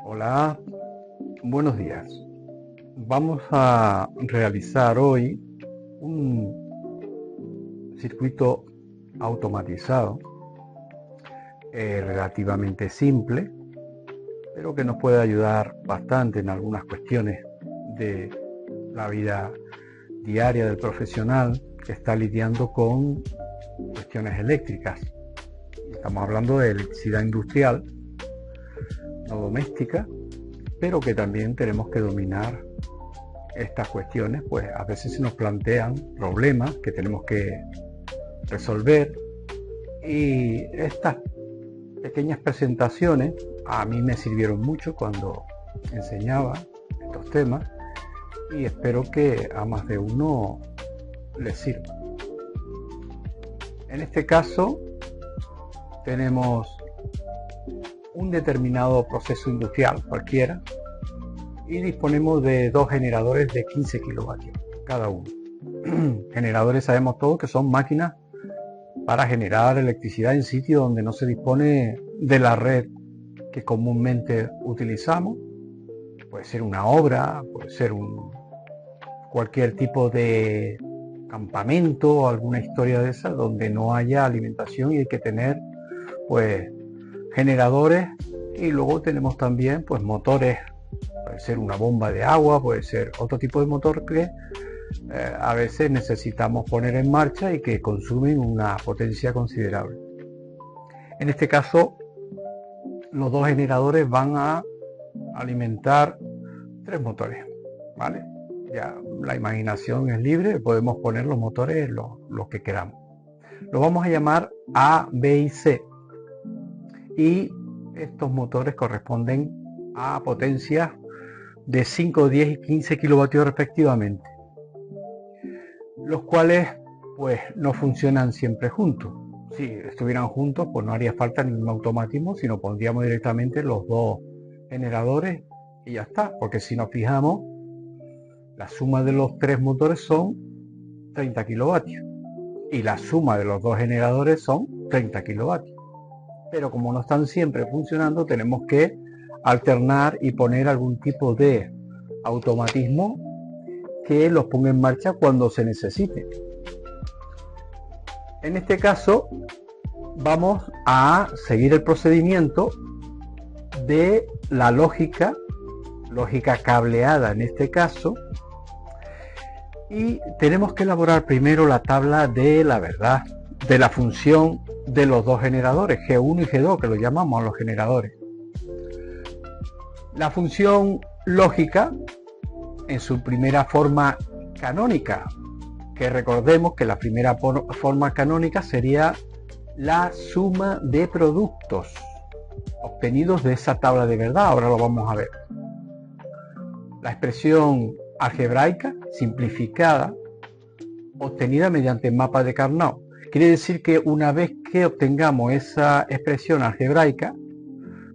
Hola, buenos días. Vamos a realizar hoy un circuito automatizado relativamente simple, pero que nos puede ayudar bastante en algunas cuestiones de la vida diaria del profesional que está lidiando con cuestiones eléctricas. Estamos hablando de electricidad industrial, no doméstica, pero que también tenemos que dominar estas cuestiones, pues a veces se nos plantean problemas que tenemos que resolver, y estas pequeñas presentaciones a mí me sirvieron mucho cuando enseñaba estos temas, y espero que a más de uno les sirva. En este caso tenemos un determinado proceso industrial cualquiera y disponemos de dos generadores de 15 kilovatios cada uno. Generadores, sabemos todos que son máquinas para generar electricidad en sitios donde no se dispone de la red que comúnmente utilizamos. Puede ser una obra, puede ser cualquier tipo de campamento o alguna historia de esa donde no haya alimentación y hay que tener pues generadores. Y luego tenemos también pues motores, puede ser una bomba de agua, puede ser otro tipo de motor que a veces necesitamos poner en marcha y que consumen una potencia considerable. En este caso los dos generadores van a alimentar tres motores, ¿vale? Ya la imaginación es libre, podemos poner los motores los que queramos. Los vamos a llamar A, B y C, y estos motores corresponden a potencias de 5, 10 y 15 kilovatios respectivamente, los cuales pues no funcionan siempre juntos. Si estuvieran juntos pues no haría falta ningún automatismo, sino pondríamos directamente los dos generadores y ya está, porque si nos fijamos la suma de los tres motores son 30 kilovatios y la suma de los dos generadores son 30 kilovatios. Pero como no están siempre funcionando, tenemos que alternar y poner algún tipo de automatismo que los ponga en marcha cuando se necesite. En este caso vamos a seguir el procedimiento de la lógica cableada en este caso, y tenemos que elaborar primero la tabla de la verdad de la función de los dos generadores, G1 y G2, que lo llamamos a los generadores. La función lógica en su primera forma canónica, que recordemos que la primera forma canónica sería la suma de productos obtenidos de esa tabla de verdad. Ahora lo vamos a ver. La expresión algebraica simplificada obtenida mediante mapa de Carnot. Quiere decir que una vez que obtengamos esa expresión algebraica,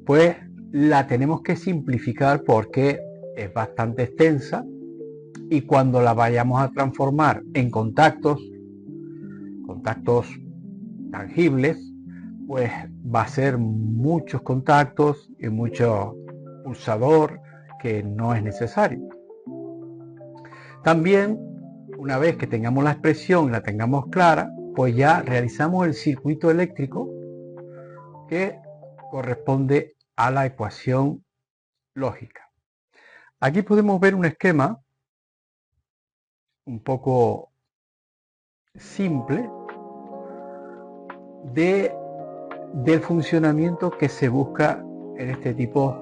pues la tenemos que simplificar porque es bastante extensa, y cuando la vayamos a transformar en contactos tangibles, pues va a ser muchos contactos y mucho pulsador que no es necesario. También, una vez que tengamos la expresión y la tengamos clara, pues ya realizamos el circuito eléctrico que corresponde a la ecuación lógica. Aquí podemos ver un esquema un poco simple del funcionamiento que se busca en este tipo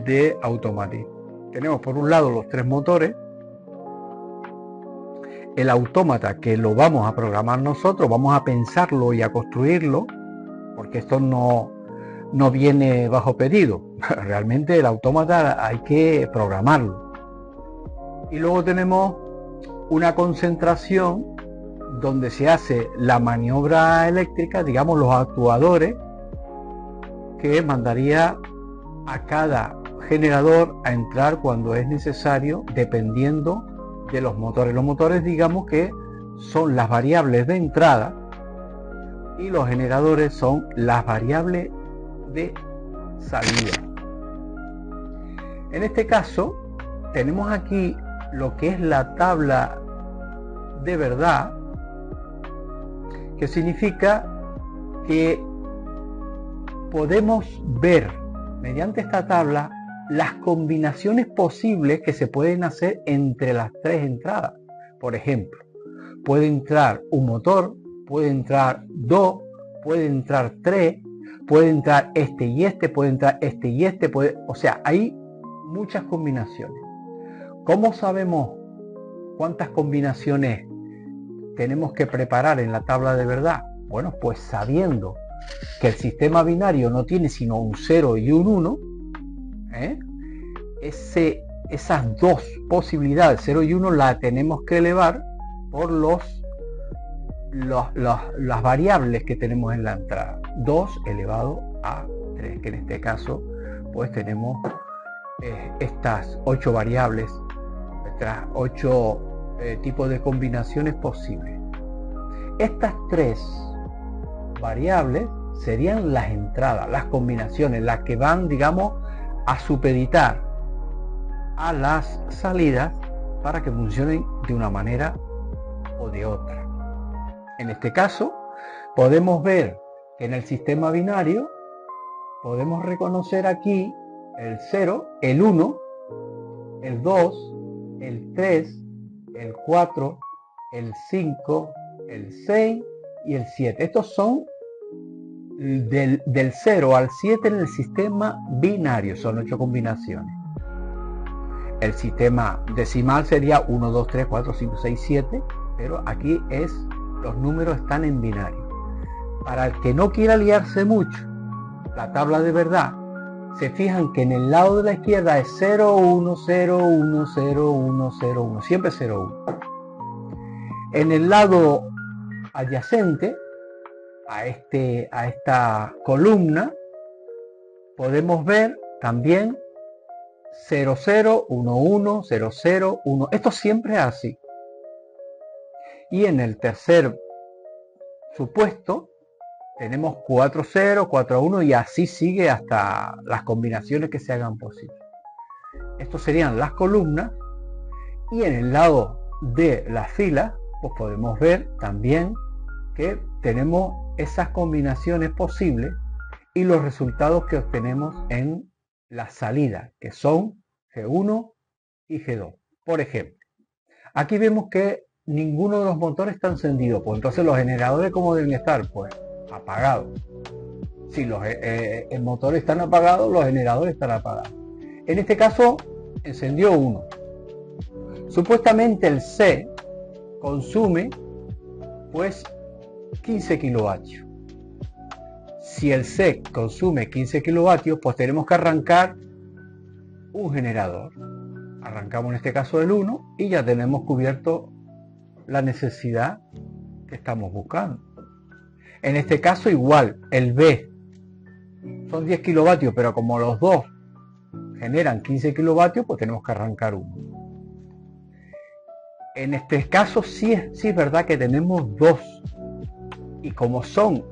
de automatismo. Tenemos por un lado los tres motores, el autómata que lo vamos a programar nosotros, vamos a pensarlo y a construirlo, porque esto no viene bajo pedido. Realmente el autómata hay que programarlo. Y luego tenemos una concentración donde se hace la maniobra eléctrica, digamos los actuadores, que mandaría a cada generador a entrar cuando es necesario, dependiendo de los motores. Los motores, digamos que son las variables de entrada, y los generadores son las variables de salidas. En este caso tenemos aquí lo que es la tabla de verdad, que significa que podemos ver mediante esta tabla las combinaciones posibles que se pueden hacer entre las tres entradas. Por ejemplo, puede entrar un motor, puede entrar dos, puede entrar tres, puede entrar este y este, puede entrar este y este, o sea, hay muchas combinaciones. ¿Cómo sabemos cuántas combinaciones tenemos que preparar en la tabla de verdad? Bueno, pues sabiendo que el sistema binario no tiene sino un 0 y un 1, esas dos posibilidades, 0 y 1, la tenemos que elevar por las variables que tenemos en la entrada. 2 elevado a 3, que en este caso pues tenemos estas 8 variables, estas 8 tipos de combinaciones posibles. Estas 3 variables serían las entradas, las combinaciones, las que van, digamos, a supeditar a las salidas para que funcionen de una manera o de otra. En este caso podemos ver que en el sistema binario podemos reconocer aquí el 0, el 1, el 2, el 3, el 4, el 5, el 6 y el 7. Estos son del 0 al 7 en el sistema binario, son 8 combinaciones. El sistema decimal sería 1, 2, 3, 4, 5, 6, 7, pero aquí los números están en binario. Para el que no quiera liarse mucho, la tabla de verdad, se fijan que en el lado de la izquierda es 0, 1, 0, 1, 0, 1, 0, 1, siempre 0, 1. En el lado adyacente a esta columna podemos ver también 0, 0, 1, 1, 0, 0, 1. Esto siempre es así. Y en el tercer supuesto tenemos 4, 0, 4, 1 y así sigue hasta las combinaciones que se hagan posibles. Estos serían las columnas, y en el lado de las filas pues podemos ver también que tenemos esas combinaciones posibles y los resultados que obtenemos en las salidas, que son G1 y G2. Por ejemplo, aquí vemos que ninguno de los motores está encendido, pues entonces los generadores, ¿cómo deben estar? Pues apagados. Si los motores están apagados, los generadores están apagados. En este caso encendió uno. Supuestamente el C consume pues 15 kilovatios. Si el C consume 15 kilovatios, pues tenemos que arrancar un generador. Arrancamos en este caso el 1 y ya tenemos cubierto la necesidad que estamos buscando. En este caso igual, el B son 10 kilovatios, pero como los dos generan 15 kilovatios, pues tenemos que arrancar uno. En este caso sí es verdad que tenemos dos, y como son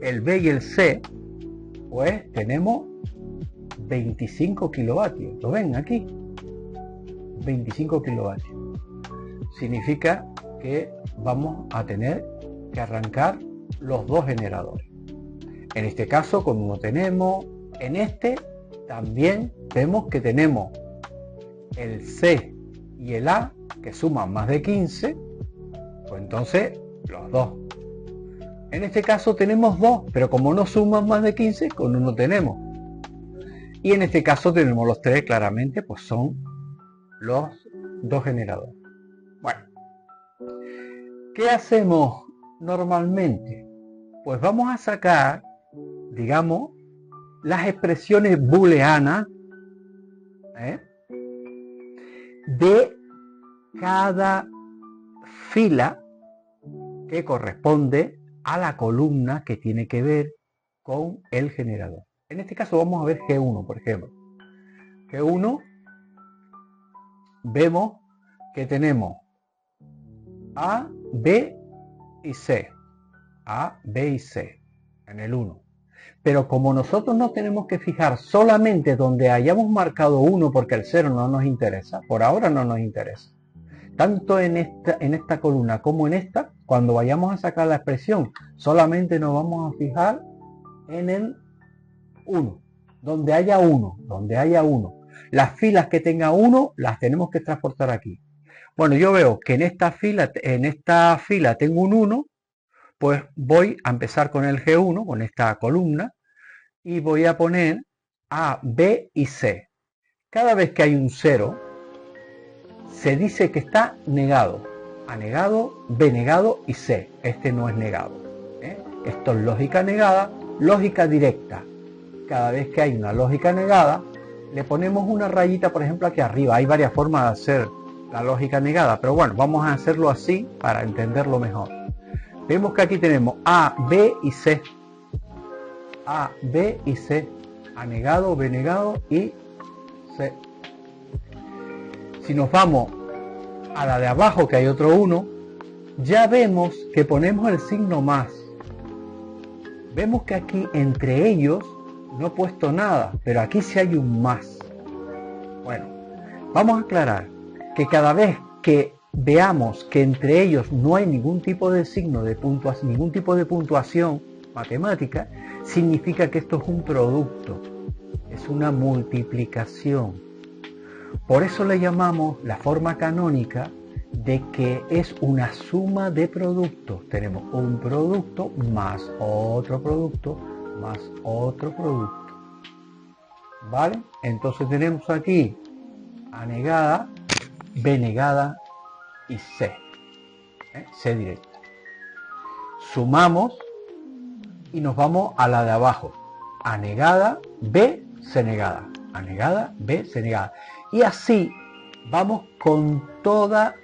el B y el C, pues tenemos 25 kilovatios. ¿Lo ven aquí? 25 kilovatios. Significa que vamos a tener que arrancar los dos generadores. En este caso, con uno tenemos, en este también vemos que tenemos el C y el A que suman más de 15, pues entonces los dos. En este caso tenemos dos, pero como no suman más de 15, con uno tenemos. Y en este caso tenemos los tres, claramente, pues son los dos generadores. Bueno, ¿qué hacemos normalmente? Pues vamos a sacar, digamos, las expresiones booleanas de cada fila que corresponde a la columna que tiene que ver con el generador. En este caso vamos a ver G1, por ejemplo. G1, vemos que tenemos A, B y C. A, B y C en el 1. Pero como nosotros nos tenemos que fijar solamente donde hayamos marcado 1 porque el 0 no nos interesa, por ahora no nos interesa. Tanto en esta columna como en esta, cuando vayamos a sacar la expresión, solamente nos vamos a fijar en el 1, donde haya 1, donde haya 1. Las filas que tenga 1 las tenemos que transportar aquí. Bueno, yo veo que en esta fila tengo un 1, pues voy a empezar con el G1, con esta columna, y voy a poner A, B y C. Cada vez que hay un 0, se dice que está negado. A negado, B negado y C. Este no es negado. Esto es lógica negada, lógica directa. Cada vez que hay una lógica negada, le ponemos una rayita, por ejemplo, aquí arriba. Hay varias formas de hacer la lógica negada, pero bueno, vamos a hacerlo así para entenderlo mejor. Vemos que aquí tenemos A, B y C. A, B y C. A negado, B negado y C. Si nos vamos a la de abajo, que hay otro 1, ya vemos que ponemos el signo más. Vemos que aquí entre ellos no he puesto nada, pero aquí sí hay un más. Bueno, vamos a aclarar que cada vez que veamos que entre ellos no hay ningún tipo de signo de puntuación, ningún tipo de puntuación matemática, significa que esto es un producto, es una multiplicación. Por eso le llamamos la forma canónica de que es una suma de productos. Tenemos un producto más otro producto más otro producto. ¿Vale? Entonces tenemos aquí A negada, B negada y C. C directa. Sumamos y nos vamos a la de abajo. A negada, B, C negada. A negada, B, C negada. Y así vamos con todas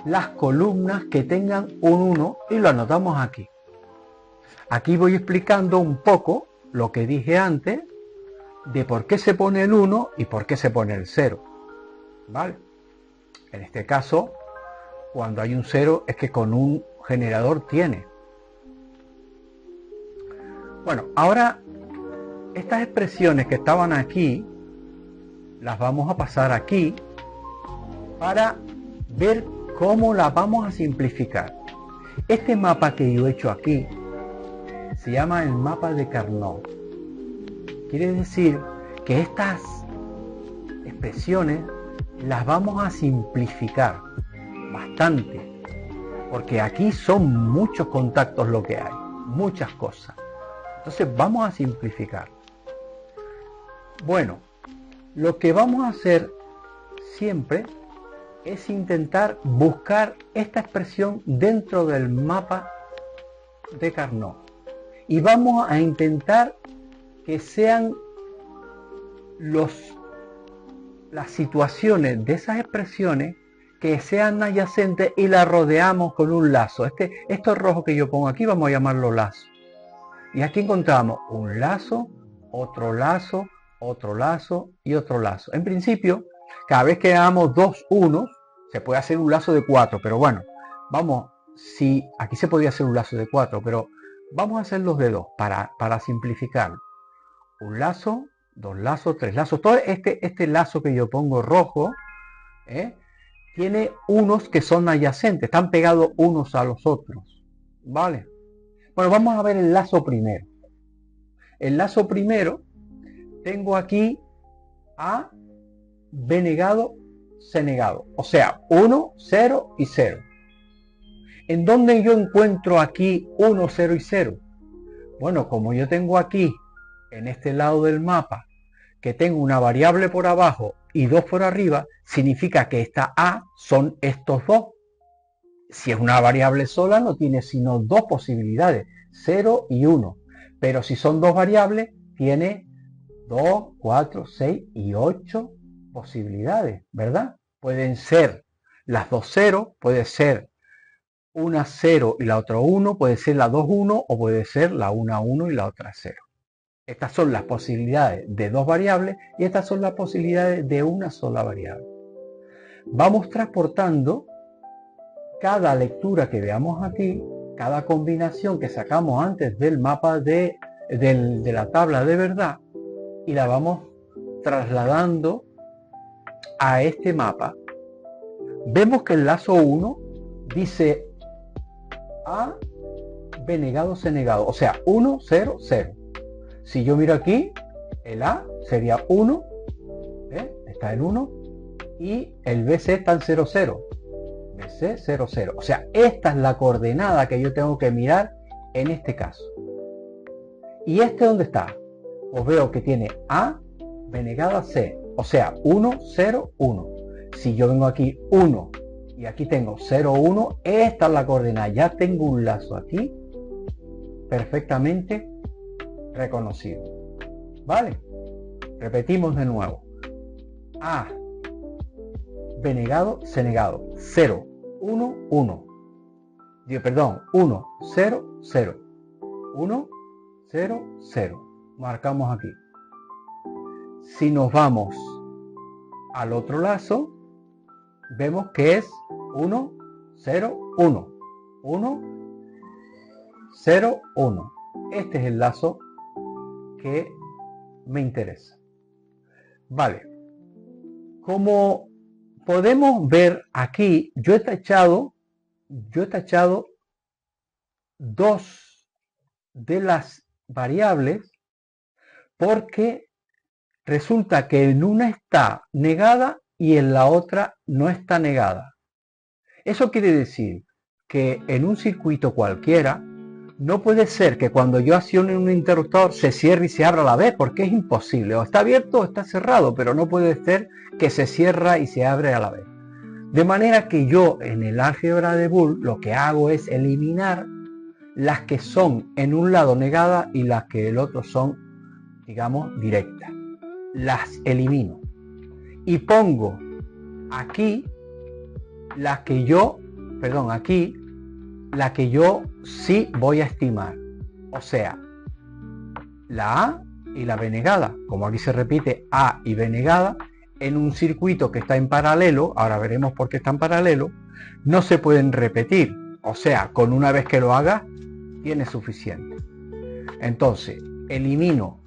las columnas que tengan un 1 y lo anotamos aquí. Aquí voy explicando un poco lo que dije antes de por qué se pone el 1 y por qué se pone el 0. ¿Vale? En este caso, cuando hay un 0 es que con un generador tiene. Bueno, ahora estas expresiones que estaban aquí las vamos a pasar aquí para ver cómo las vamos a simplificar. Este mapa que yo he hecho aquí se llama el mapa de Carnot. Quiere decir que estas expresiones las vamos a simplificar bastante, porque aquí son muchos contactos lo que hay, muchas cosas. Entonces vamos a simplificar. Bueno, lo que vamos a hacer siempre es intentar buscar esta expresión dentro del mapa de Carnot. Y vamos a intentar que sean las situaciones de esas expresiones que sean adyacentes y las rodeamos con un lazo. Esto rojo que yo pongo aquí vamos a llamarlo lazo. Y aquí encontramos un lazo, otro lazo, otro lazo y otro lazo. En principio, cada vez que hagamos dos unos, se puede hacer un lazo de 4, pero bueno, vamos, si aquí se podría hacer un lazo de 4, pero vamos a hacer los de 2 para simplificar. Un lazo, dos lazos, tres lazos. Todo este lazo que yo pongo rojo, tiene unos que son adyacentes, están pegados unos a los otros. ¿Vale? Bueno, vamos a ver el lazo primero. El lazo primero, tengo aquí A, B negado, C negado. O sea, 1, 0 y 0. ¿En dónde yo encuentro aquí 1, 0 y 0? Bueno, como yo tengo aquí, en este lado del mapa, que tengo una variable por abajo y 2 por arriba, significa que esta A son estos dos. Si es una variable sola, no tiene sino dos posibilidades, 0 y 1. Pero si son dos variables, tiene 2, 4, 6 y 8 posibilidades, ¿verdad? Pueden ser las dos 0, puede ser una 0 y la otra 1, puede ser la 2, 1 o puede ser la 1, 1 y la otra 0. Estas son las posibilidades de dos variables y estas son las posibilidades de una sola variable. Vamos transportando cada lectura que veamos aquí, cada combinación que sacamos antes del mapa de de la tabla de verdad y la vamos trasladando a este mapa. Vemos que el lazo 1 dice A, B negado, C negado, o sea 1, 0, 0. Si yo miro aquí, el A sería 1, está en 1, y el BC está en 0, 0. BC 0, 0. O sea, esta es la coordenada que yo tengo que mirar en este caso. ¿Y este dónde está? Pues veo que tiene A, B negada, C. O sea, 1, 0, 1. Si yo vengo aquí 1 y aquí tengo 0, 1, esta es la coordenada. Ya tengo un lazo aquí perfectamente reconocido. ¿Vale? Repetimos de nuevo. A, B negado, C negado. 0, 1, 1. Perdón, 1, 0, 0. 1, 0, 0. Marcamos aquí. Si nos vamos al otro lazo, vemos que es 1, 0, 1. 1, 0, 1. Este es el lazo que me interesa. Vale. Como podemos ver aquí, yo he tachado dos de las variables porque resulta que en una está negada y en la otra no está negada. Eso quiere decir que en un circuito cualquiera no puede ser que cuando yo accione un interruptor se cierre y se abra a la vez, porque es imposible. O está abierto o está cerrado, pero no puede ser que se cierra y se abre a la vez. De manera que yo en el álgebra de Boole lo que hago es eliminar las que son en un lado negadas y las que el otro son, digamos, directas. Las elimino y pongo aquí la que yo sí voy a estimar, o sea, la A y la B negada. Como aquí se repite A y B negada, en un circuito que está en paralelo, ahora veremos por qué está en paralelo, no se pueden repetir, o sea, con una vez que lo haga, tiene suficiente. Entonces, elimino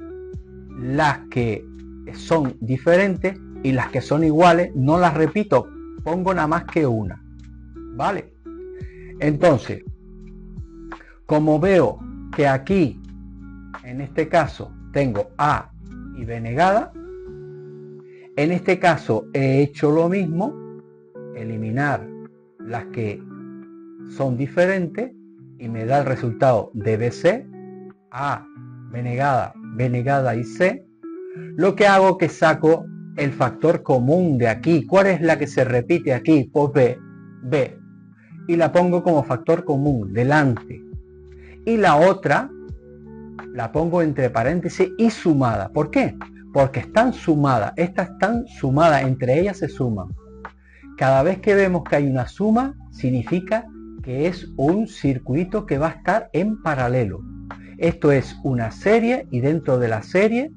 las que son diferentes y las que son iguales, no las repito, pongo nada más que una, ¿vale? Entonces, como veo que aquí, en este caso, tengo A y B negada, en este caso he hecho lo mismo, eliminar las que son diferentes y me da el resultado de BC, A, B negada y C. Lo que hago es que saco el factor común de aquí. ¿Cuál es la que se repite aquí? Pues B. Y la pongo como factor común delante. Y la otra la pongo entre paréntesis y sumada. ¿Por qué? Porque están sumadas. Estas están sumadas. Entre ellas se suman. Cada vez que vemos que hay una suma, significa que es un circuito que va a estar en paralelo. Esto es una serie y dentro de la serie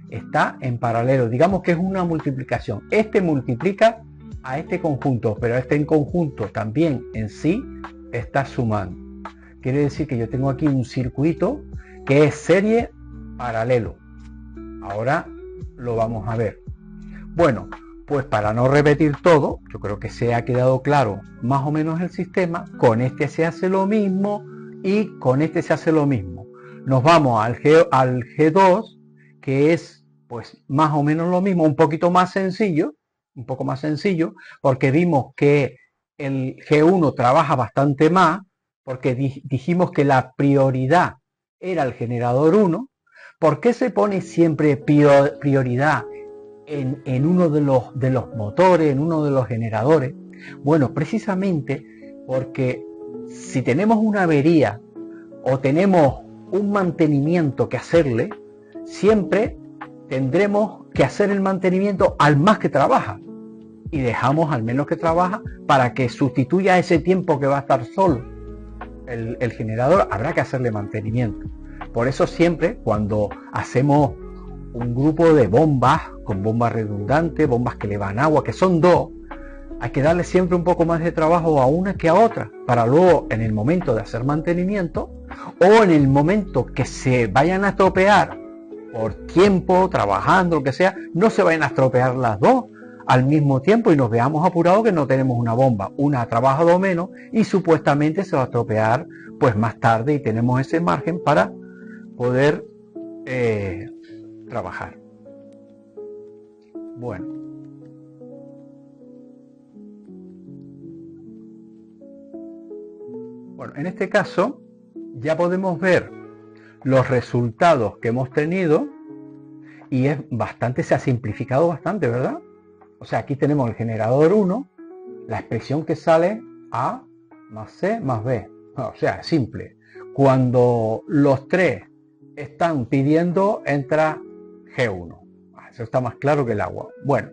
está en paralelo. Digamos que es una multiplicación. Este multiplica a este conjunto, pero este en conjunto también en sí está sumando. Quiere decir que yo tengo aquí un circuito que es serie paralelo. Ahora lo vamos a ver. Bueno, pues para no repetir todo, yo creo que se ha quedado claro más o menos el sistema. Con este se hace lo mismo y con este se hace lo mismo. Nos vamos al G2, que es pues más o menos lo mismo, un poquito más sencillo, porque vimos que el G1 trabaja bastante más, porque dijimos que la prioridad era el generador 1. ¿Por qué se pone siempre prioridad en uno de los motores, en uno de los generadores? Bueno, precisamente porque si tenemos una avería o tenemos un mantenimiento que hacerle, siempre tendremos que hacer el mantenimiento al más que trabaja y dejamos al menos que trabaja para que sustituya ese tiempo que va a estar solo el generador. Habrá que hacerle mantenimiento. Por eso siempre cuando hacemos un grupo de bombas, con bombas redundantes, bombas que le van agua, que son dos, hay que darle siempre un poco más de trabajo a una que a otra, para luego en el momento de hacer mantenimiento o en el momento que se vayan a estropear por tiempo, trabajando, lo que sea, no se vayan a estropear las dos al mismo tiempo y nos veamos apurados que no tenemos una bomba. Una ha trabajado menos y supuestamente se va a estropear pues más tarde y tenemos ese margen para poder trabajar. Bueno. Bueno, en este caso ya podemos ver los resultados que hemos tenido y es bastante, se ha simplificado bastante, ¿verdad? O sea, aquí tenemos el generador 1, la expresión que sale A más C más B. O sea, es simple. Cuando los tres están pidiendo, entra G1. Eso está más claro que el agua. Bueno,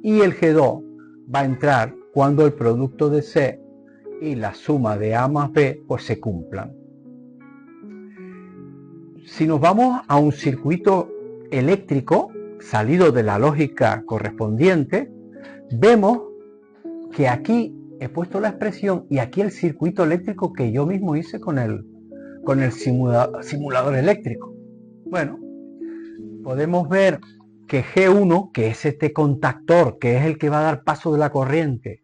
y el G2 va a entrar cuando el producto de C y la suma de A más B pues se cumplan. Si nos vamos a un circuito eléctrico salido de la lógica correspondiente, vemos que aquí he puesto la expresión y aquí el circuito eléctrico que yo mismo hice con el simulador eléctrico. Bueno, podemos ver que G1, que es este contactor, que es el que va a dar paso de la corriente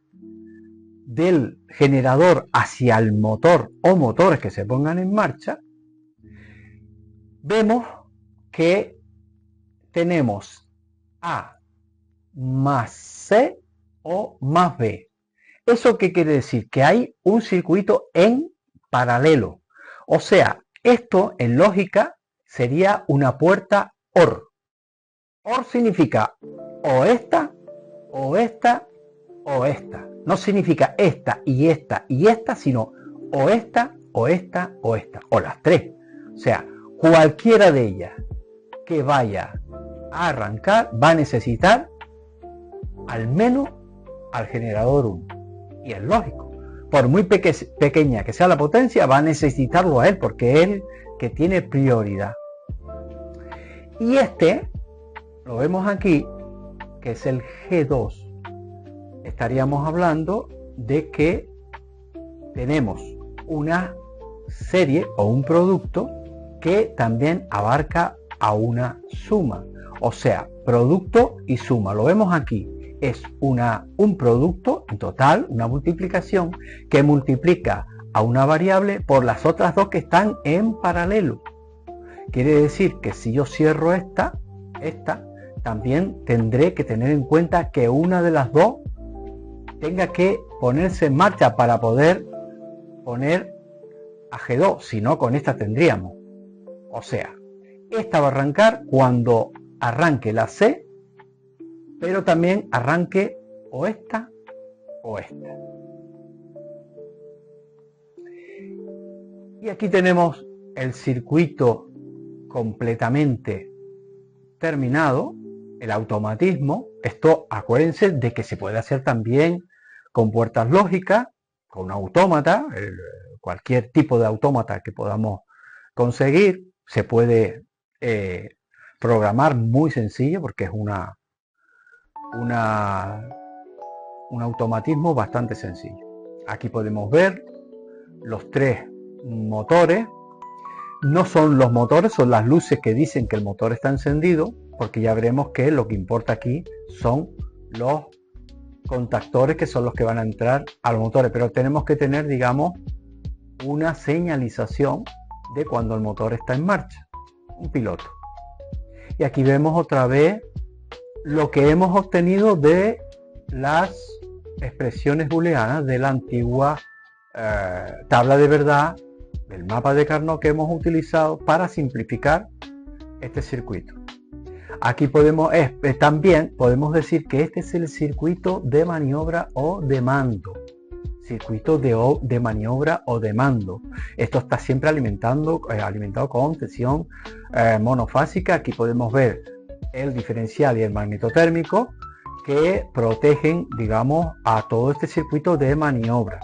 del generador hacia el motor o motores que se pongan en marcha, vemos que tenemos A más C o más B. ¿Eso qué quiere decir? Que hay un circuito en paralelo. O sea, esto en lógica sería una puerta OR. OR significa o esta, o esta, o esta. No significa esta y esta y esta, sino o esta, o esta, o esta. O las tres. O sea, cualquiera de ellas que vaya a arrancar va a necesitar al menos al generador 1. Y es lógico. Por muy pequeña que sea la potencia, va a necesitarlo a él porque es el que tiene prioridad. Y este, lo vemos aquí, que es el G2. Estaríamos hablando de que tenemos una serie o un producto que también abarca a una suma. O sea, producto y suma. Lo vemos aquí. Es un producto en total, una multiplicación que multiplica a una variable por las otras dos que están en paralelo. Quiere decir que si yo cierro esta, también tendré que tener en cuenta que una de las dos tenga que ponerse en marcha para poder poner a G2, si no con esta tendríamos. O sea, esta va a arrancar cuando arranque la C, pero también arranque o esta o esta. Y aquí tenemos el circuito completamente terminado, el automatismo. Esto acuérdense de que se puede hacer también con puertas lógicas, con un autómata, cualquier tipo de autómata que podamos conseguir, se puede programar muy sencillo porque es un automatismo bastante sencillo. Aquí podemos ver los tres motores. No son los motores, son las luces que dicen que el motor está encendido, porque ya veremos que lo que importa aquí son los contactores que son los que van a entrar a los motores, pero tenemos que tener, digamos, una señalización de cuando el motor está en marcha, un piloto. Y aquí vemos otra vez lo que hemos obtenido de las expresiones booleanas de la antigua tabla de verdad del mapa de Carnot que hemos utilizado para simplificar este circuito. Aquí también podemos decir que este es el circuito de maniobra o de mando. Circuito de maniobra o de mando. Esto está siempre alimentado con tensión monofásica. Aquí podemos ver el diferencial y el magnetotérmico que protegen, digamos, a todo este circuito de maniobra.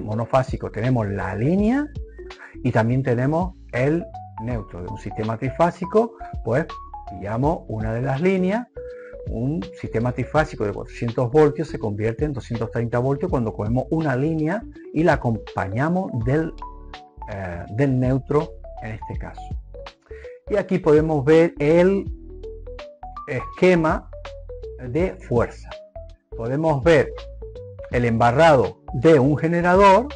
Monofásico tenemos la línea y también tenemos el neutro. De un sistema trifásico, pues pillamos una de las líneas un sistema trifásico de 400 voltios se convierte en 230 voltios cuando cogemos una línea y la acompañamos del neutro en este caso. Y aquí podemos ver el esquema de fuerza. Podemos ver el embarrado de un generador,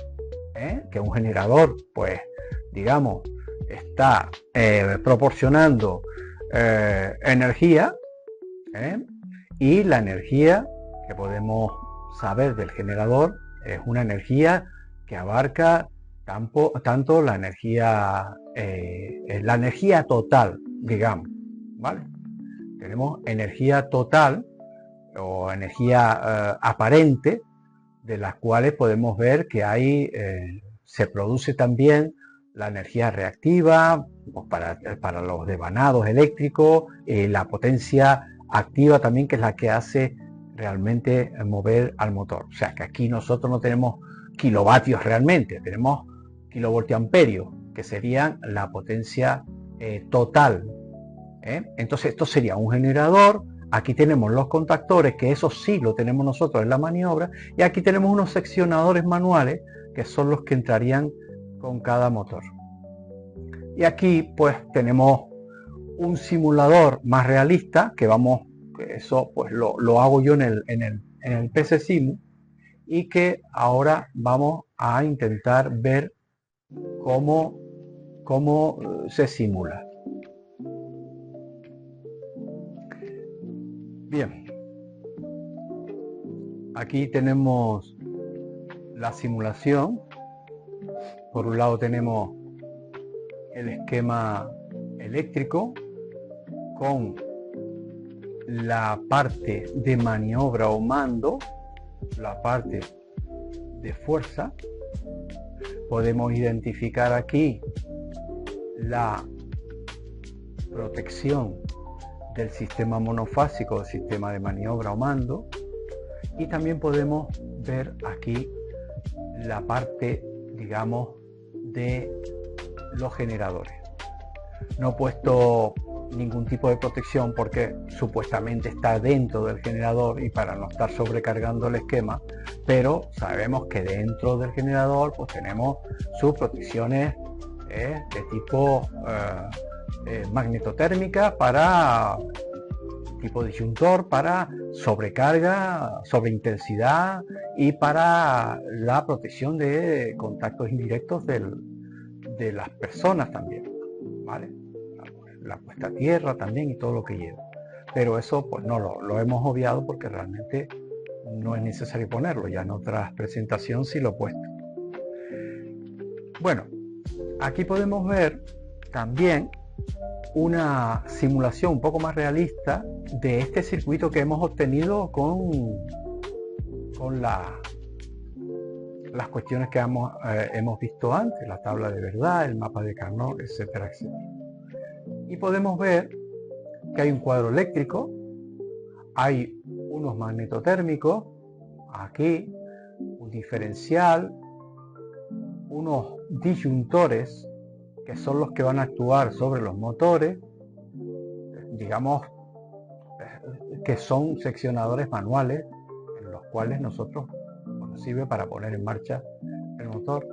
que un generador, pues, digamos, está proporcionando energía, y la energía que podemos saber del generador es una energía que abarca tanto la energía total, digamos, ¿vale? Tenemos energía total o energía aparente, de las cuales podemos ver que se produce también la energía reactiva, pues para los devanados eléctricos, la potencia activa también, que es la que hace realmente mover al motor. O sea que aquí nosotros no tenemos kilovatios realmente, tenemos kilovoltiamperios, que serían la potencia total. Entonces esto sería un generador. Aquí tenemos los contactores, que eso sí lo tenemos nosotros en la maniobra, y aquí tenemos unos seccionadores manuales, que son los que entrarían con cada motor. Y aquí pues tenemos un simulador más realista, que eso pues lo hago yo en el PC Simu, y que ahora vamos a intentar ver cómo se simula. Bien, aquí tenemos la simulación. Por un lado tenemos el esquema eléctrico con la parte de maniobra o mando, la parte de fuerza. Podemos identificar aquí la protección del sistema monofásico, del sistema de maniobra o mando, y también podemos ver aquí la parte, digamos, de los generadores. No he puesto ningún tipo de protección porque supuestamente está dentro del generador y para no estar sobrecargando el esquema, pero sabemos que dentro del generador pues tenemos sus protecciones de tipo magnetotérmica, para tipo disyuntor, para sobrecarga, sobreintensidad, y para la protección de contactos indirectos de las personas también, ¿vale? La puesta a tierra también y todo lo que lleva. Pero eso pues no lo hemos obviado porque realmente no es necesario ponerlo. Ya en otras presentaciones sí lo he puesto. Bueno, aquí podemos ver también una simulación un poco más realista de este circuito que hemos obtenido con las cuestiones que hemos visto antes, la tabla de verdad, el mapa de Carnot, etcétera, etcétera. Y podemos ver que hay un cuadro eléctrico, hay unos magnetotérmicos, aquí un diferencial, unos disyuntores que son los que van a actuar sobre los motores, digamos que son seccionadores manuales en los cuales nosotros nos sirve para poner en marcha el motor.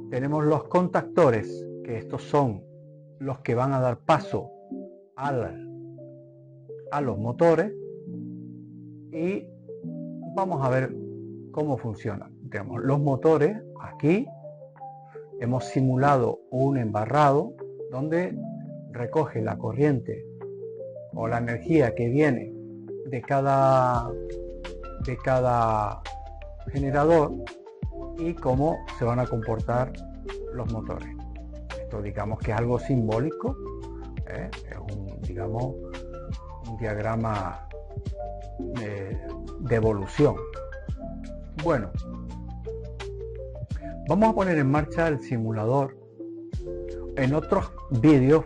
Tenemos los contactores, que estos son los que van a dar paso a los motores, y vamos a ver cómo funcionan. Tenemos los motores aquí. Hemos simulado un embarrado donde recoge la corriente o la energía que viene de cada generador y cómo se van a comportar los motores. Esto digamos que es algo simbólico, es digamos un diagrama de evolución. Bueno, vamos a poner en marcha el simulador. En otros vídeos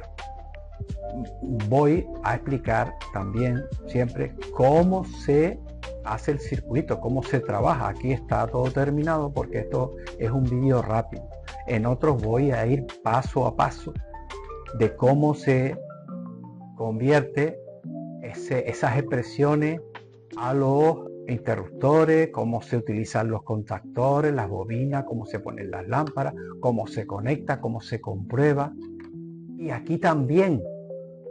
voy a explicar también siempre cómo se hace el circuito, cómo se trabaja. Aquí está todo terminado porque esto es un vídeo rápido. En otros voy a ir paso a paso de cómo se convierte esas expresiones a los interruptores, cómo se utilizan los contactores, las bobinas, cómo se ponen las lámparas, cómo se conecta, cómo se comprueba. Y aquí también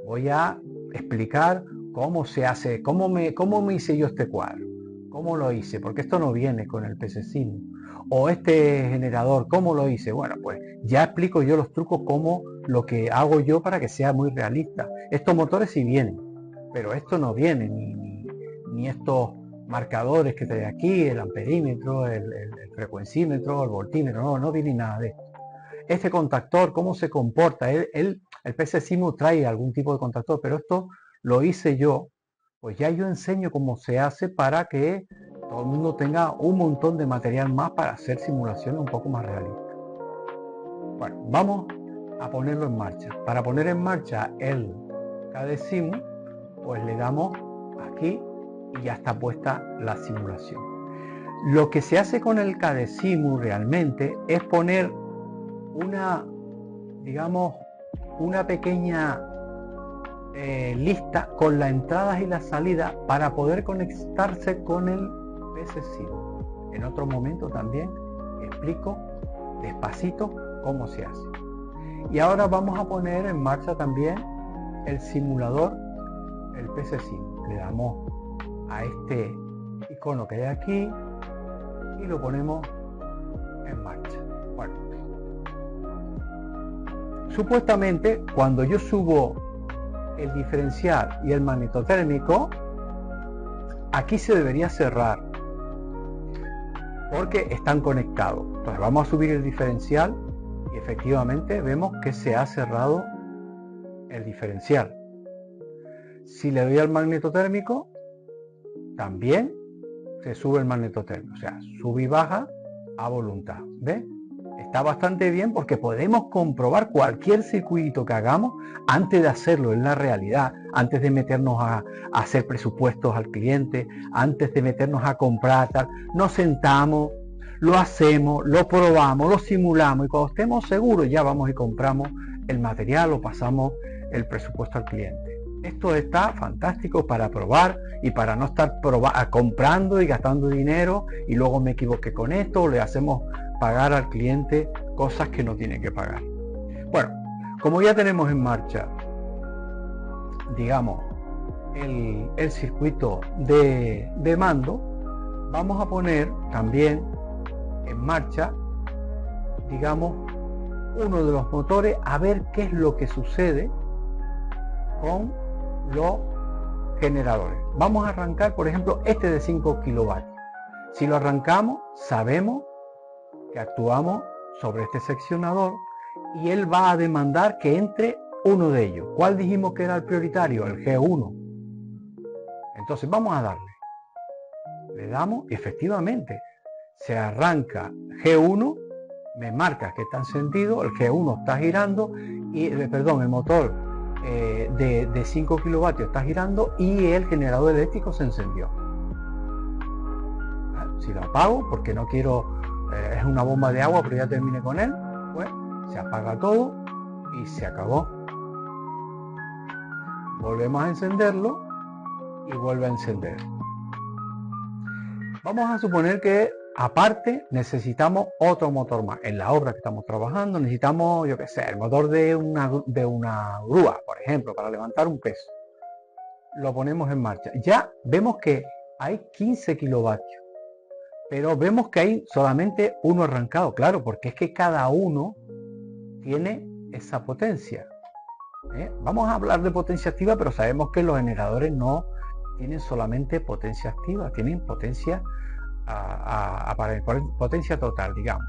voy a explicar cómo se hace, cómo me hice yo este cuadro, cómo lo hice, porque esto no viene con el PCSIMU. O este generador, ¿cómo lo hice? Bueno, pues ya explico yo los trucos, como lo que hago yo para que sea muy realista. Estos motores sí vienen, pero esto no viene, ni estos marcadores que trae aquí, el amperímetro, el frecuencímetro, el voltímetro, no viene nada de esto. Este contactor, ¿cómo se comporta? El PCSIMU trae algún tipo de contactor, pero esto lo hice yo. Pues ya yo enseño cómo se hace para que todo el mundo tenga un montón de material más para hacer simulaciones un poco más realistas. Bueno, vamos a ponerlo en marcha. Para poner en marcha el CADESIMU, pues le damos aquí y ya está puesta la simulación. Lo que se hace con el CADESIMU realmente es poner una pequeña lista con las entradas y las salidas para poder conectarse con el PCSIMU. En otro momento también explico despacito cómo se hace. Y ahora vamos a poner en marcha también el simulador, el PCSIMU. Le damos a este icono que hay aquí y lo ponemos en marcha. Bueno, supuestamente cuando yo subo el diferencial y el magnetotérmico, aquí se debería cerrar porque están conectados. Entonces vamos a subir el diferencial y efectivamente vemos que se ha cerrado el diferencial. Si le doy al magnetotérmico, también se sube el magnetotérmico, o sea, sube y baja a voluntad. ¿Ves? Está bastante bien porque podemos comprobar cualquier circuito que hagamos antes de hacerlo en la realidad, antes de meternos a hacer presupuestos al cliente, antes de meternos a comprar, tal. Nos sentamos, lo hacemos, lo probamos, lo simulamos y cuando estemos seguros ya vamos y compramos el material o pasamos el presupuesto al cliente. Esto está fantástico para probar y para no estar comprando y gastando dinero y luego me equivoqué con esto o le hacemos pagar al cliente cosas que no tiene que pagar. Bueno, como ya tenemos en marcha, digamos, el circuito de mando, vamos a poner también en marcha, digamos, uno de los motores, a ver qué es lo que sucede con los generadores. Vamos a arrancar, por ejemplo, este de 5 kilovatios. Si lo arrancamos, sabemos que actuamos sobre este seccionador y él va a demandar que entre uno de ellos. ¿Cuál dijimos que era el prioritario? El G1. Entonces vamos a darle. Le damos y efectivamente se arranca G1, me marca que está encendido, el G1 está girando y, perdón, el motor de 5 kilovatios está girando y el generador eléctrico se encendió. Si lo apago porque no quiero, es una bomba de agua pero ya terminé con él, pues se apaga todo y se acabó. Volvemos a encenderlo y vuelve a encender. Vamos a suponer que aparte necesitamos otro motor más. En la obra que estamos trabajando necesitamos, yo qué sé, el motor de una grúa, por ejemplo, para levantar un peso. Lo ponemos en marcha. Ya vemos que hay 15 kilovatios, pero vemos que hay solamente uno arrancado, claro, porque es que cada uno tiene esa potencia. Vamos a hablar de potencia activa, pero sabemos que los generadores no tienen solamente potencia activa, tienen potencia potencia total, digamos.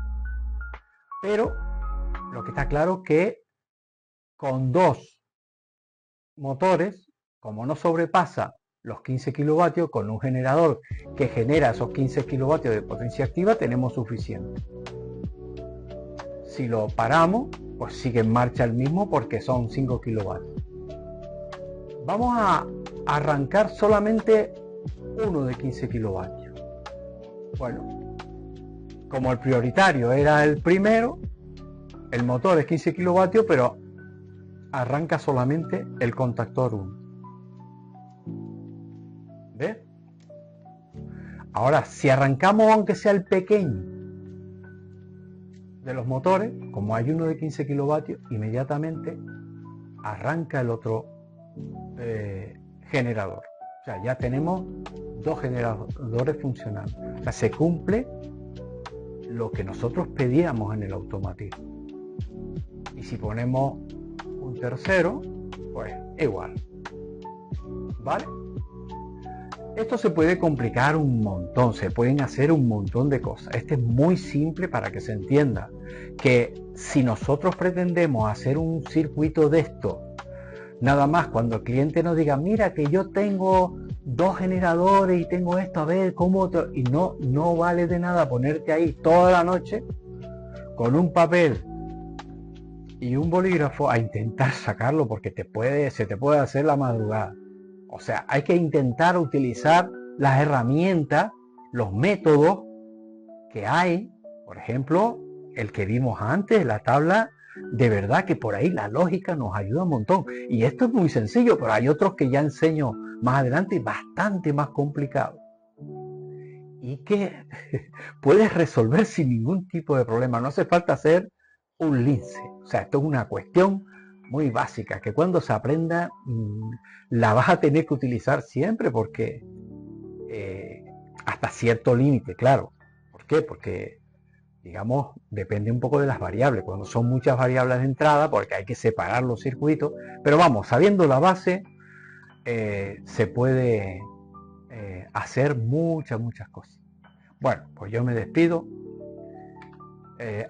Pero lo que está claro es que con dos motores, como no sobrepasa los 15 kilovatios, con un generador que genera esos 15 kilovatios de potencia activa, tenemos suficiente. Si lo paramos, pues sigue en marcha el mismo porque son 5 kilovatios. Vamos a arrancar solamente uno de 15 kilovatios. Bueno, como el prioritario era el primero, el motor es 15 kilovatios, pero arranca solamente el contactor 1. ¿Ves? Ahora, si arrancamos aunque sea el pequeño de los motores, como hay uno de 15 kilovatios, inmediatamente arranca el otro generador. O sea, ya tenemos dos generadores funcionando. O sea, se cumple lo que nosotros pedíamos en el automatismo. Y si ponemos un tercero, pues igual. ¿Vale? Esto se puede complicar un montón, se pueden hacer un montón de cosas. Este es muy simple para que se entienda que si nosotros pretendemos hacer un circuito de esto, nada más cuando el cliente nos diga, mira que yo tengo dos generadores y tengo esto, a ver cómo... Y no vale de nada ponerte ahí toda la noche con un papel y un bolígrafo a intentar sacarlo porque se te puede hacer la madrugada. O sea, hay que intentar utilizar las herramientas, los métodos que hay. Por ejemplo, el que vimos antes, la tabla, de verdad que por ahí la lógica nos ayuda un montón. Y esto es muy sencillo, pero hay otros que ya enseño más adelante, bastante más complicados. Y que puedes resolver sin ningún tipo de problema. No hace falta hacer un lince. O sea, esto es una cuestión muy básica, que cuando se aprenda la vas a tener que utilizar siempre porque hasta cierto límite, claro. ¿Por qué? Porque, digamos, depende un poco de las variables. Cuando son muchas variables de entrada, porque hay que separar los circuitos, pero vamos, sabiendo la base, se puede hacer muchas cosas. Bueno, pues yo me despido.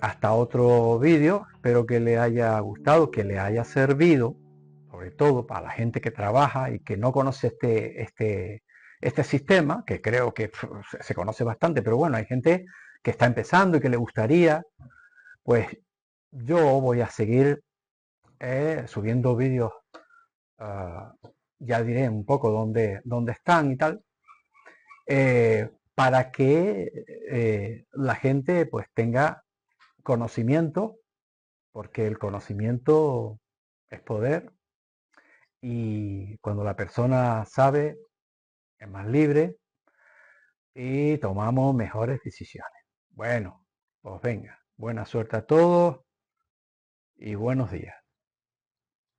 Hasta otro vídeo, espero que le haya gustado, que le haya servido, sobre todo para la gente que trabaja y que no conoce este sistema, que creo que se conoce bastante, pero bueno, hay gente que está empezando y que le gustaría. Pues yo voy a seguir subiendo vídeos, ya diré un poco dónde están y tal, para que la gente pues tenga conocimiento, porque el conocimiento es poder y cuando la persona sabe es más libre y tomamos mejores decisiones. Bueno, pues venga, buena suerte a todos y buenos días.